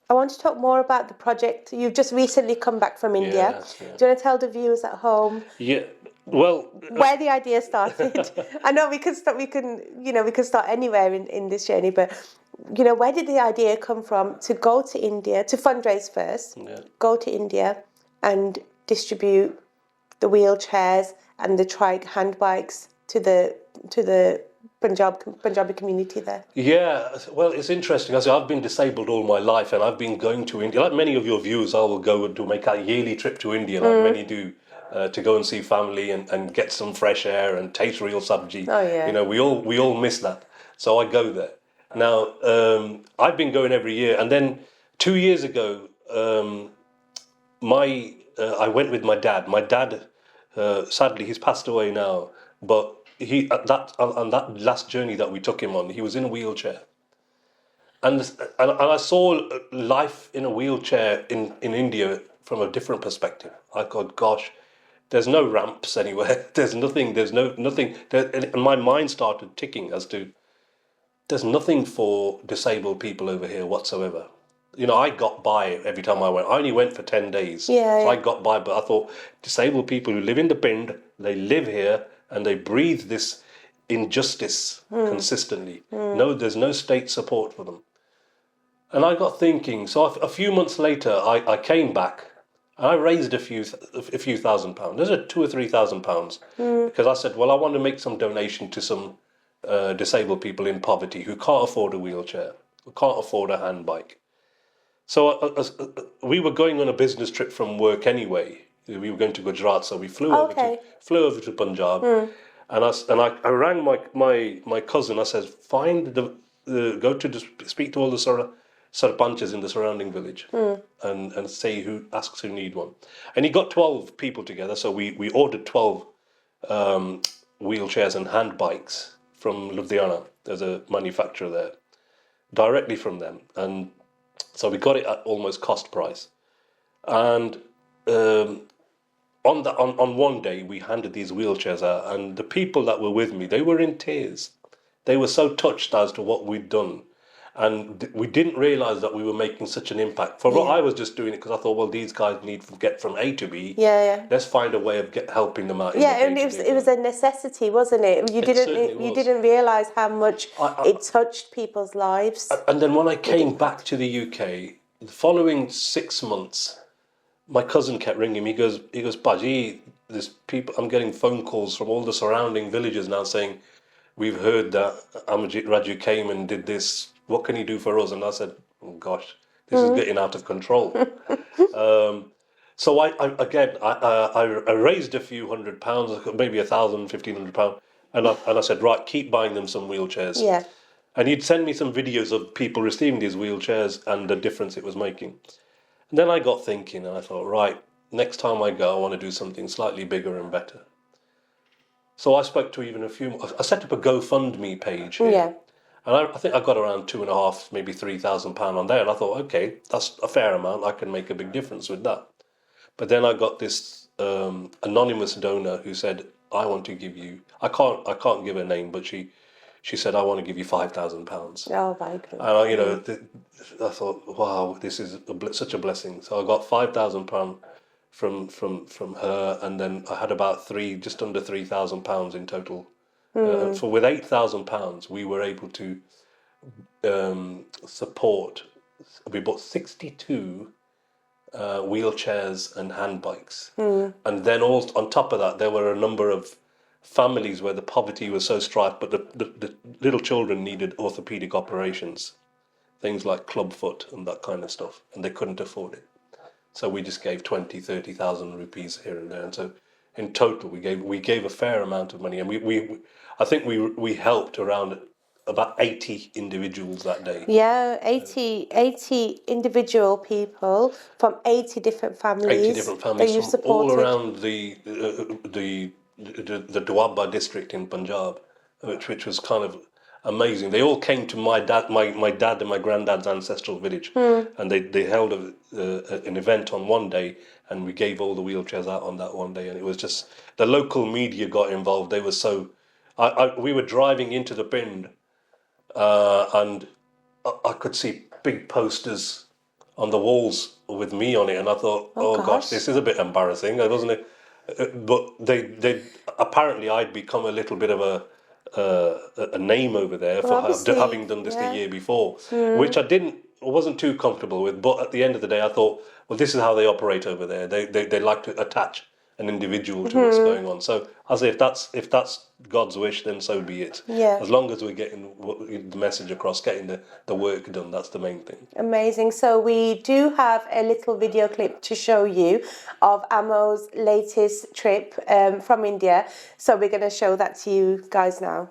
I want to talk more about the project. You've just recently come back from India. Yeah, yeah. Do you want to tell the viewers at home Yeah. Well, where the idea started? I know we can start. We can start anywhere in this journey, but where did the idea come from to go to India to fundraise first, yeah. go to India, and distribute the wheelchairs and the trike hand bikes to the Punjabi community there. Yeah, well, it's interesting. I've been disabled all my life, and I've been going to India. Like many of your viewers, I will go and do make a yearly trip to India, like many do, to go and see family and get some fresh air and taste real sabji. Oh yeah. We all miss that. So I go there. Now, I've been going every year, and then 2 years ago, my I went with my dad. My dad, sadly, he's passed away now, but he at that on that last journey that we took him on, he was in a wheelchair. And I saw life in a wheelchair in India from a different perspective. I thought, gosh, there's no ramps anywhere. There's nothing. There's nothing. And my mind started ticking as to there's nothing for disabled people over here whatsoever. I got by every time I went. I only went for 10 days. Yeah, So I yeah. got by, but I thought disabled people who live in the Pind, they live here and they breathe this injustice consistently. No, there's no state support for them. And I got thinking, so a few months later, I came back and I raised a few £1,000s. There's a £2,000 or £3,000 because I said, well, I want to make some donation to some disabled people in poverty who can't afford a wheelchair, who can't afford a hand bike. So we were going on a business trip from work anyway. We were going to Gujarat, so we Okay. flew over to Punjab, and I rang my cousin. I said, find go to speak to all the sarpanchas in the surrounding village, and say who asks who need one. And he got 12 people together. So we ordered 12 wheelchairs and hand bikes from Ludhiana. There's a manufacturer there, directly from them, and so we got it at almost cost price. And um, on one day we handed these wheelchairs out, and the people that were with me, they were in tears. They were so touched as to what we'd done, and we didn't realize that we were making such an impact. For what Yeah. I was just doing it because I thought, well, these guys need to get from A to B. Yeah, yeah. Let's find a way of helping them out in Yeah, the and day-to-day it was life. a necessity, wasn't it? It certainly You was. didn't realize how much I, I, it touched people's lives. and then when I It came back impact. to the UK, the following 6 months, my cousin kept ringing me. He goes, Baji, there's people. I'm getting phone calls from all the surrounding villages now saying, we've heard that Amajit Raju came and did this. What can you do for us? And I said, oh gosh, this is getting out of control. So I raised a few £100, maybe 1,000, £1,500, and I said, right, keep buying them some wheelchairs. Yeah. And he'd send me some videos of people receiving these wheelchairs and the difference it was making. And then I got thinking, and I thought, right, next time I go, I want to do something slightly bigger and better. So I spoke to even I set up a GoFundMe page here. Yeah. And I think I got around two and a half, maybe £3,000 on there. And I thought, okay, that's a fair amount. I can make a big difference with that. But then I got this anonymous donor who said, I want to give you, I can't give her name, but she said, I want to give you £5,000. Oh my goodness. And I thought, wow, this is such a blessing. So I got £5,000 from her, and then I had about just under £3,000 in total. For with £8,000, we were able to support. We bought 62 wheelchairs and hand bikes, and then all on top of that, there were a number of families where the poverty was so strife, but the little children needed orthopedic operations, things like clubfoot and that kind of stuff, and they couldn't afford it. So we just gave 20, 30,000 rupees here and there, and so in total we gave a fair amount of money, and I think we helped around about 80 individuals that day. Yeah, 80 individual people from 80 different 80 families different that families you've from all supported. around the Doaba district in Punjab, which was kind of amazing. They all came to my dad and my granddad's ancestral village, and they held an event on one day, and we gave all the wheelchairs out on that one day, and it was just the local media got involved. They were so, we were driving into the Pind, and I could see big posters on the walls with me on it, and I thought, oh gosh, gosh. this is a bit embarrassing. I wasn't it? But they apparently I'd become a little bit of a name over there for obviously, having done this the yeah. year before, which I wasn't too comfortable with. But at the end of the day, I thought, well, this is how they operate over there. They like to attach an individual to what's going on. So I say, if that's God's wish, then so be it. Yeah. As long as we're getting the message across, getting the work done, that's the main thing. Amazing. So we do have a little video clip to show you of Amo's latest trip from India. So we're going to show that to you guys now.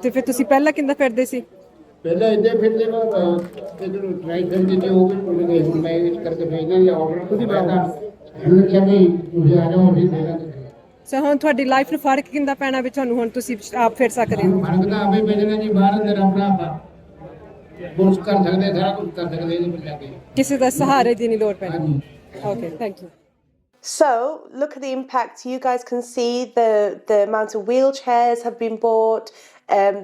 ਤੇ ਫਿਰ ਤੁਸੀਂ ਪਹਿਲਾਂ ਕਿੰਦਾ ਫਿਰਦੇ ਸੀ ਪਹਿਲਾਂ ਇੱਦਾਂ ਫਿਰਦੇ ਨਾ ਇਧਰ ਟਰਾਈ ਕਰਦੇ ਤੇ ਉਹ ਵੀ ਭੁੱਲ ਗਏ ਹੁਣ ਮੈਂ ਇਸ ਕਰਕੇ ਭੇਜਣਾ ਜਾਂ ਆਰਡਰ ਤੁਸੀਂ ਬਣਾਉਣਾ ਹੁਣ ਕਿਹਾ ਵੀ ਤੁਸੀਂ ਆ ਜਾਓ ਅਸੀਂ ਦੇ ਦਾਂਗੇ ਸੋ ਹੁਣ ਤੁਹਾਡੀ ਲਾਈਫ ਨੂੰ ਫਰਕ ਕਿੰਦਾ ਪੈਣਾ ਵੀ ਤੁਹਾਨੂੰ ਹੁਣ ਤੁਸੀਂ ਆਪ ਫਿਰ ਸਕਦੇ ਹੋ ਫਰਕ ਤਾਂ ਆਪੇ ਭੇਜਣਾ ਜੀ ਬਾਹਰ ਅੰਦਰ ਆਪਣਾ ਕੁਛ ਕਰ ਸਕਦੇ ਸਾਰਾ ਕੁਝ ਕਰ ਸਕਦੇ ਜੀ ਮਿਲ ਕੇ ਕਿਸੇ ਦਾ ਸਹਾਰੇ ਦੀ ਨਹੀਂ ਲੋੜ ਪੈਣੀ okay thank you So look at the impact. You guys can see the amount of wheelchairs have been bought,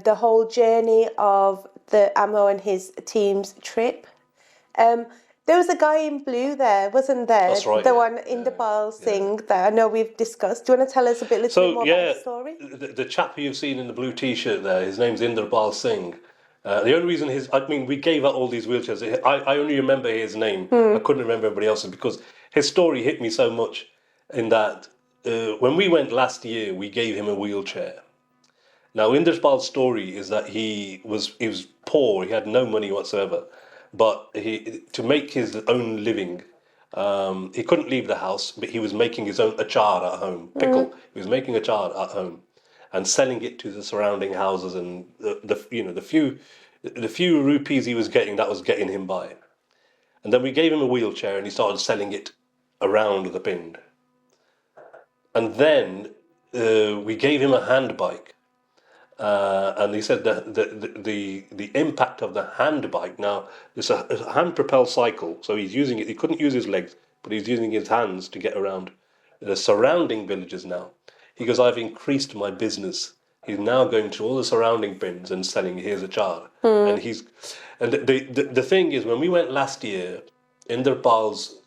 the whole journey of the Amo and his team's trip. There was a guy in blue there, wasn't there? That's right, The yeah. one in the Bal Singh that I know we've discussed. Do you want to tell us a little bit more about the story? The chap you've seen in the blue T-shirt there, his name's Inderbal Singh. The only reason we gave out all these wheelchairs. I only remember his name. I couldn't remember everybody else's because his story hit me so much in that when we went last year, we gave him a wheelchair. Now, Inderpal's story is that he was poor. He had no money whatsoever. But to make his own living, he couldn't leave the house, but he was making his own achar at home, pickle. He was making achar at home and selling it to the surrounding houses, and the few rupees he was getting, that was getting him by. And then we gave him a wheelchair and he started selling it around the Pind. And then we gave him a hand bike. And he said that the impact of the hand bike, now it's a hand propelled cycle, so he's using it, he couldn't use his legs, but he's using his hands to get around the surrounding villages now. He goes, I've increased my business. He's now going to all the surrounding pins and selling his achar. And the thing is, when we went last year, Inderpal's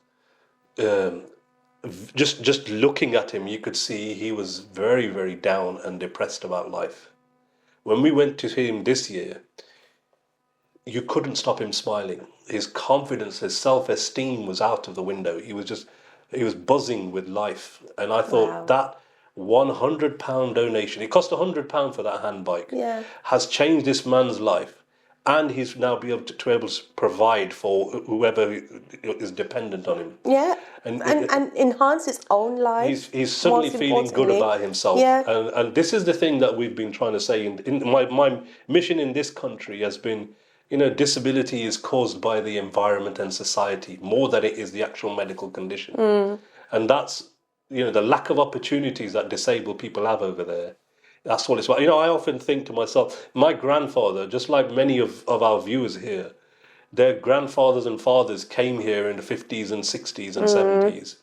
just looking at him, you could see he was very, very down and depressed about life. When we went to him this year, you couldn't stop him smiling. His confidence, his self-esteem was out of the window. He was buzzing with life. And I thought that £100 donation, it cost £100 for that hand bike, has changed this man's life. And he's now be able to provide for whoever is dependent on him. Yeah, and enhance his own life. He's suddenly feeling good about himself. Yeah. And this is the thing that we've been trying to say. My mission in this country has been, disability is caused by the environment and society more than it is the actual medical condition. And that's, the lack of opportunities that disabled people have over there. That's what it's about. I often think to myself, my grandfather, just like many of our viewers here, their grandfathers and fathers came here in the 50s and 60s and 70s.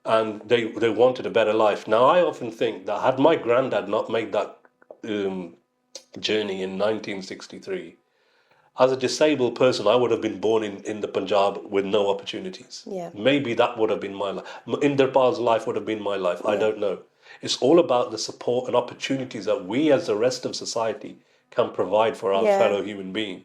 and they wanted a better life. Now, I often think that had my granddad not made that journey in 1963, as a disabled person, I would have been born in the Punjab with no opportunities. Yeah. Maybe that would have been my life. Inderpal's life would have been my life. I Yeah. don't know. It's all about the support and opportunities that we as the rest of society can provide for our Yeah. fellow human being.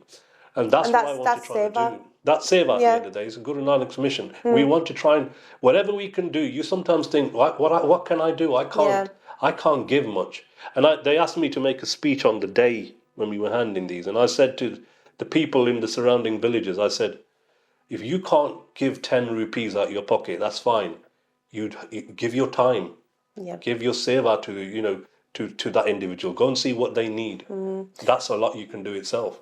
And that's And what I want to that's try to seva. do. That's seva at the Yeah. end of the day. It's Guru Nanak's mission. We want to try and, whatever we can do, you sometimes think, what can I do? I can't. I can't give much. And they asked me to make a speech on the day when we were handing these. And I said to the people in the surrounding villages, I said, if you can't give 10 rupees out of your pocket, that's fine. You give your time, Yeah. give your seva to, to that individual. Go and see what they need. That's a lot you can do itself.